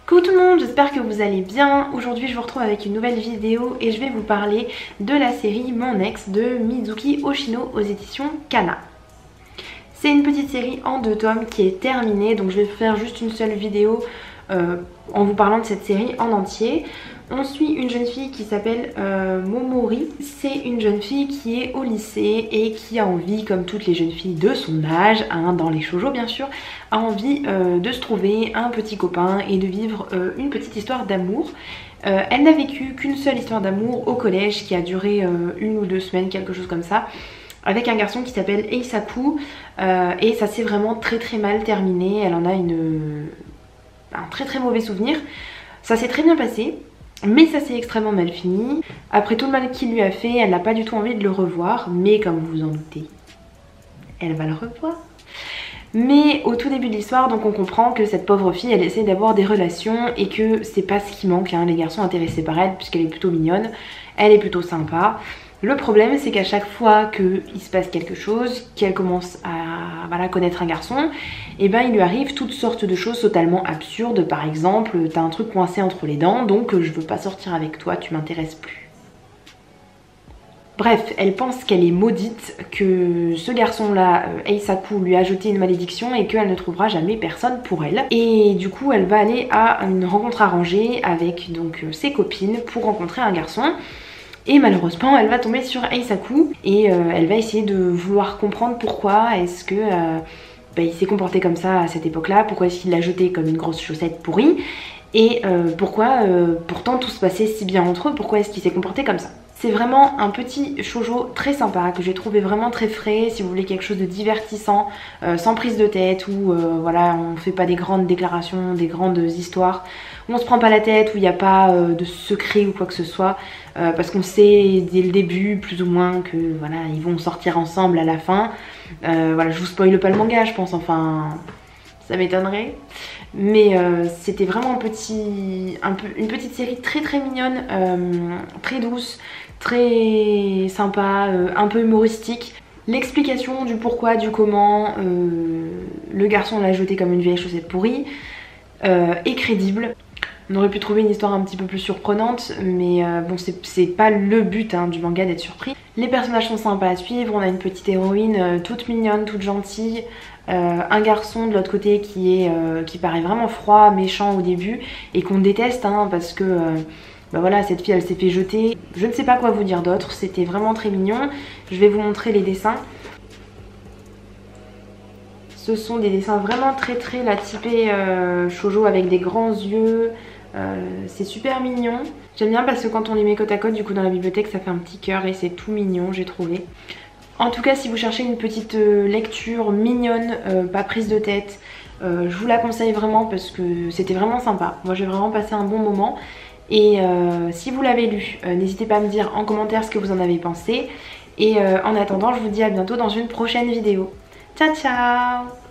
Coucou tout le monde, j'espère que vous allez bien. Aujourd'hui je vous retrouve avec une nouvelle vidéo et je vais vous parler de la série Mon Ex de Mizuki Hoshino aux éditions Kana. C'est une petite série en 2 tomes qui est terminée, donc je vais faire juste une seule vidéo en vous parlant de cette série en entier. On suit une jeune fille qui s'appelle Momori. C'est une jeune fille qui est au lycée et qui a envie, comme toutes les jeunes filles de son âge, dans les shoujo bien sûr, a envie de se trouver un petit copain et de vivre une petite histoire d'amour. Elle n'a vécu qu'une seule histoire d'amour au collège qui a duré 1 ou 2 semaines, quelque chose comme ça, avec un garçon qui s'appelle Eisaku, et ça s'est vraiment très mal terminé. Elle en a un très mauvais souvenir. Ça s'est très bien passé, mais ça s'est extrêmement mal fini. Après tout le mal qu'il lui a fait, elle n'a pas du tout envie de le revoir, mais comme vous vous en doutez, elle va le revoir. Mais au tout début de l'histoire, donc on comprend que cette pauvre fille, elle essaie d'avoir des relations et que c'est pas ce qui manque, les garçons intéressés par elle, puisqu'elle est plutôt mignonne, elle est plutôt sympa. Le problème, c'est qu'à chaque fois qu'il se passe quelque chose, qu'elle commence à connaître un garçon, et ben il lui arrive toutes sortes de choses totalement absurdes. Par exemple, t'as un truc coincé entre les dents, donc je veux pas sortir avec toi, tu m'intéresses plus. Bref, elle pense qu'elle est maudite, que ce garçon-là, Eisaku, lui a jeté une malédiction et qu'elle ne trouvera jamais personne pour elle. Et du coup, elle va aller à une rencontre arrangée avec donc ses copines pour rencontrer un garçon. Et malheureusement, elle va tomber sur Eisaku et elle va essayer de vouloir comprendre pourquoi est-ce que il s'est comporté comme ça à cette époque-là, pourquoi est-ce qu'il l'a jeté comme une grosse chaussette pourrie et pourquoi pourtant tout se passait si bien entre eux, pourquoi est-ce qu'il s'est comporté comme ça. C'est vraiment un petit shoujo très sympa que j'ai trouvé vraiment très frais. Si vous voulez quelque chose de divertissant, sans prise de tête, où voilà, on fait pas des grandes déclarations, des grandes histoires, où on se prend pas la tête, où il n'y a pas de secret ou quoi que ce soit, parce qu'on sait dès le début plus ou moins que voilà, ils vont sortir ensemble à la fin. Voilà, je vous spoile pas le manga, je pense, enfin ça m'étonnerait. Mais c'était vraiment une petite série très mignonne, très douce, très sympa, un peu humoristique. L'explication du pourquoi, du comment le garçon l'a jeté comme une vieille chaussette pourrie est crédible. On aurait pu trouver une histoire un petit peu plus surprenante, mais bon, c'est pas le but du manga d'être surpris. Les personnages sont sympas à suivre, on a une petite héroïne toute mignonne, toute gentille, un garçon de l'autre côté qui paraît vraiment froid, méchant au début et qu'on déteste parce que voilà, cette fille elle s'est fait jeter. Je ne sais pas quoi vous dire d'autre, c'était vraiment très mignon. Je vais vous montrer les dessins. Ce sont des dessins vraiment très la typée shoujo avec des grands yeux. C'est super mignon. J'aime bien parce que quand on les met côte à côte, du coup dans la bibliothèque, ça fait un petit cœur et c'est tout mignon, j'ai trouvé. En tout cas, si vous cherchez une petite lecture mignonne, pas prise de tête, je vous la conseille vraiment parce que c'était vraiment sympa. Moi j'ai vraiment passé un bon moment. Et si vous l'avez lu, n'hésitez pas à me dire en commentaire ce que vous en avez pensé. Et en attendant, je vous dis à bientôt dans une prochaine vidéo. Ciao ciao!